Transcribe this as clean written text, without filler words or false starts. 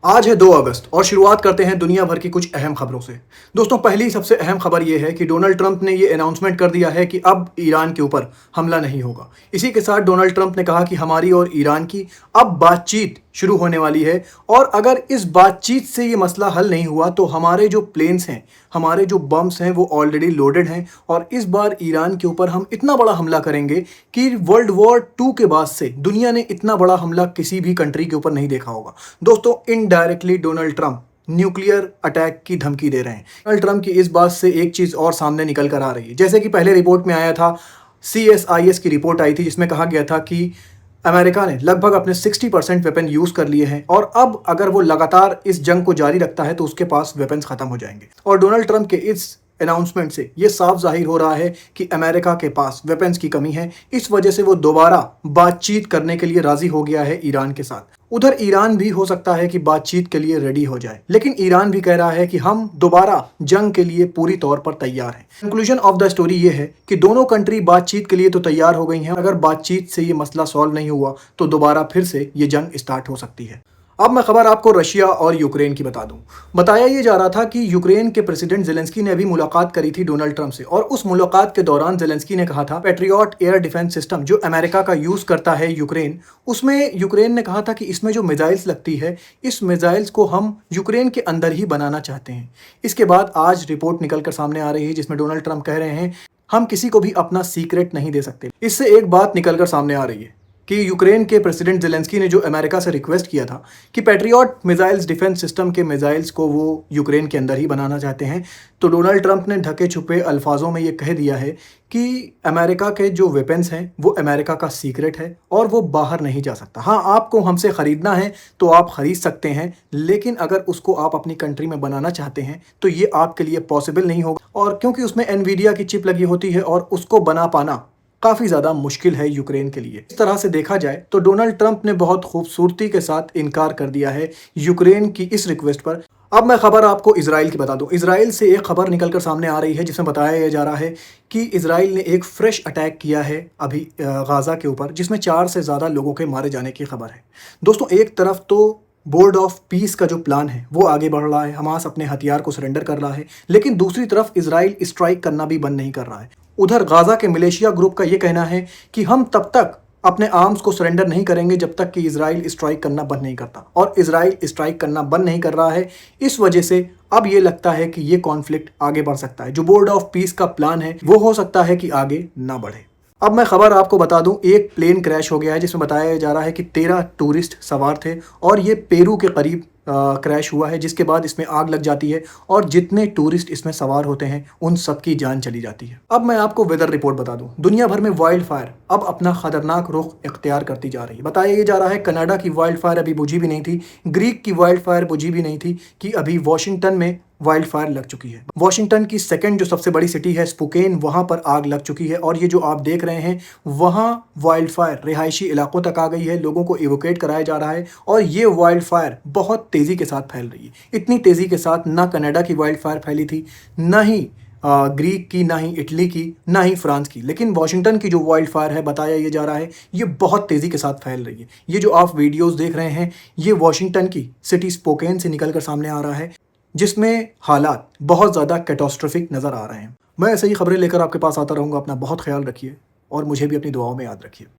आज है 2 अगस्त और शुरुआत करते हैं दुनिया भर की कुछ अहम खबरों से। दोस्तों, पहली सबसे अहम खबर यह है कि डोनाल्ड ट्रंप ने ये अनाउंसमेंट कर दिया है कि अब ईरान के ऊपर हमला नहीं होगा। इसी के साथ डोनाल्ड ट्रंप ने कहा कि हमारी और ईरान की अब बातचीत शुरू होने वाली है और अगर इस बातचीत से ये मसला हल नहीं हुआ तो हमारे जो प्लेन्स हैं, हमारे जो बम्स हैं वो ऑलरेडी लोडेड हैं और इस बार ईरान के ऊपर हम इतना बड़ा हमला करेंगे कि वर्ल्ड वॉर 2 के बाद से दुनिया ने इतना बड़ा हमला किसी भी कंट्री के ऊपर नहीं देखा होगा। दोस्तों, indirectly Donald Trump nuclear attack की धमकी दे रहे हैं। डोनाल्ड ट्रंप की इस बात से एक चीज और सामने निकल कर आ रही है। जैसे कि पहले रिपोर्ट में आया था, CSIS की रिपोर्ट आई थी जिसमें कहा गया था कि अमेरिका ने लगभग अपने 60% वेपन यूज कर लिए हैं और अब अगर वो लगातार इस जंग को जारी रखता है तो उसके पास वेपन्स खत्म हो जाएंगे। और डोनाल्ड ट्रंप के इस अनाउंसमेंट से ये साफ जाहिर हो रहा है कि अमेरिका के पास वेपन्स की कमी है। इस वजह से वो दोबारा बातचीत करने के लिए राजी हो गया है ईरान के साथ। उधर ईरान भी हो सकता है कि बातचीत के लिए रेडी हो जाए, लेकिन ईरान भी कह रहा है कि हम दोबारा जंग के लिए पूरी तौर पर तैयार हैं। कंक्लूजन ऑफ द स्टोरी ये है कि दोनों कंट्री बातचीत के लिए तो तैयार हो गई हैं। अगर बातचीत से ये मसला सॉल्व नहीं हुआ तो दोबारा फिर से ये जंग स्टार्ट हो सकती है। अब मैं खबर आपको रशिया और यूक्रेन की बता दूं। बताया ये जा रहा था कि यूक्रेन के प्रेसिडेंट ज़ेलेंस्की ने अभी मुलाकात करी थी डोनाल्ड ट्रंप से और उस मुलाकात के दौरान ज़ेलेंस्की ने कहा था पैट्रियट एयर डिफेंस सिस्टम जो अमेरिका का यूज़ करता है यूक्रेन, उसमें यूक्रेन ने कहा था कि इसमें जो मिसाइल्स लगती है, इस मिसाइल्स को हम यूक्रेन के अंदर ही बनाना चाहते हैं। इसके बाद आज रिपोर्ट निकल कर सामने आ रही है जिसमें डोनाल्ड ट्रंप कह रहे हैं हम किसी को भी अपना सीक्रेट नहीं दे सकते। इससे एक बात निकल कर सामने आ रही है कि यूक्रेन के प्रेसिडेंट ज़ेलेंस्की ने जो अमेरिका से रिक्वेस्ट किया था कि पैट्रियट मिसाइल्स डिफेंस सिस्टम के मिसाइल्स को वो यूक्रेन के अंदर ही बनाना चाहते हैं, तो डोनाल्ड ट्रंप ने ढके छुपे अल्फाजों में ये कह दिया है कि अमेरिका के जो वेपन्स हैं वो अमेरिका का सीक्रेट है और वो बाहर नहीं जा सकता। हाँ, आपको हमसे ख़रीदना है तो आप ख़रीद सकते हैं, लेकिन अगर उसको आप अपनी कंट्री में बनाना चाहते हैं तो ये आपके लिए पॉसिबल नहीं होगा। और क्योंकि उसमें एनवीडिया की चिप लगी होती है और उसको बना पाना काफ़ी ज़्यादा मुश्किल है यूक्रेन के लिए। इस तरह से देखा जाए तो डोनाल्ड ट्रंप ने बहुत खूबसूरती के साथ इनकार कर दिया है यूक्रेन की इस रिक्वेस्ट पर। अब मैं खबर आपको इजराइल की बता दूं। इजराइल से एक खबर निकल कर सामने आ रही है जिसमें बताया जा रहा है कि इजराइल ने एक फ्रेश अटैक किया है अभी गाज़ा के ऊपर, जिसमें 4 से ज़्यादा लोगों के मारे जाने की खबर है। दोस्तों, एक तरफ तो बोर्ड ऑफ पीस का जो प्लान है वो आगे बढ़ रहा है, हमास अपने हथियार को सरेंडर कर रहा है, लेकिन दूसरी तरफ इजराइल स्ट्राइक करना भी बंद नहीं कर रहा है। उधर गाज़ा के मिलिशिया ग्रुप का ये कहना है कि हम तब तक अपने आर्म्स को सरेंडर नहीं करेंगे जब तक कि इजराइल स्ट्राइक करना बंद नहीं करता, और इजराइल स्ट्राइक करना बंद नहीं कर रहा है। इस वजह से अब ये लगता है कि ये कॉन्फ्लिक्ट आगे बढ़ सकता है। जो बोर्ड ऑफ पीस का प्लान है वो हो सकता है कि आगे ना बढ़े। अब मैं खबर आपको बता दूं, एक प्लेन क्रैश हो गया है जिसमें बताया जा रहा है कि 13 टूरिस्ट सवार थे और ये पेरू के करीब क्रैश हुआ है, जिसके बाद इसमें आग लग जाती है और जितने टूरिस्ट इसमें सवार होते हैं उन सब की जान चली जाती है। अब मैं आपको वेदर रिपोर्ट बता दूं। दुनिया भर में वाइल्ड फायर अब अपना खतरनाक रुख इख्तियार करती जा रही है। बताया ये जा रहा है कनाडा की वाइल्ड फायर अभी बुझी भी नहीं थी, ग्रीक की वाइल्ड फायर बुझी भी नहीं थी कि अभी वॉशिंगटन में वाइल्ड फायर लग चुकी है। वॉशिंगटन की सेकंड जो सबसे बड़ी सिटी है स्पोकेन, वहां पर आग लग चुकी है और ये जो आप देख रहे हैं वहां वाइल्ड फायर रिहायशी इलाकों तक आ गई है, लोगों को इवोकेट कराया जा रहा है और ये वाइल्ड फायर बहुत तेज़ी के साथ फैल रही है। इतनी तेज़ी के साथ ना कनाडा की वाइल्ड फायर फैली थी, ना ही ग्रीक की, ना ही इटली की, ना ही फ्रांस की, लेकिन वॉशिंगटन की जो वाइल्ड फायर है बताया ये जा रहा है ये बहुत तेज़ी के साथ फैल रही है। ये जो आप वीडियोस देख रहे हैं ये वॉशिंगटन की सिटी स्पोकेन से निकल कर सामने आ रहा है, जिसमें हालात बहुत ज़्यादा कैटास्ट्रोफिक नज़र आ रहे हैं। मैं ऐसे ही खबरें लेकर आपके पास आता रहूँगा। अपना बहुत ख्याल रखिए और मुझे भी अपनी दुआओं में याद रखिए।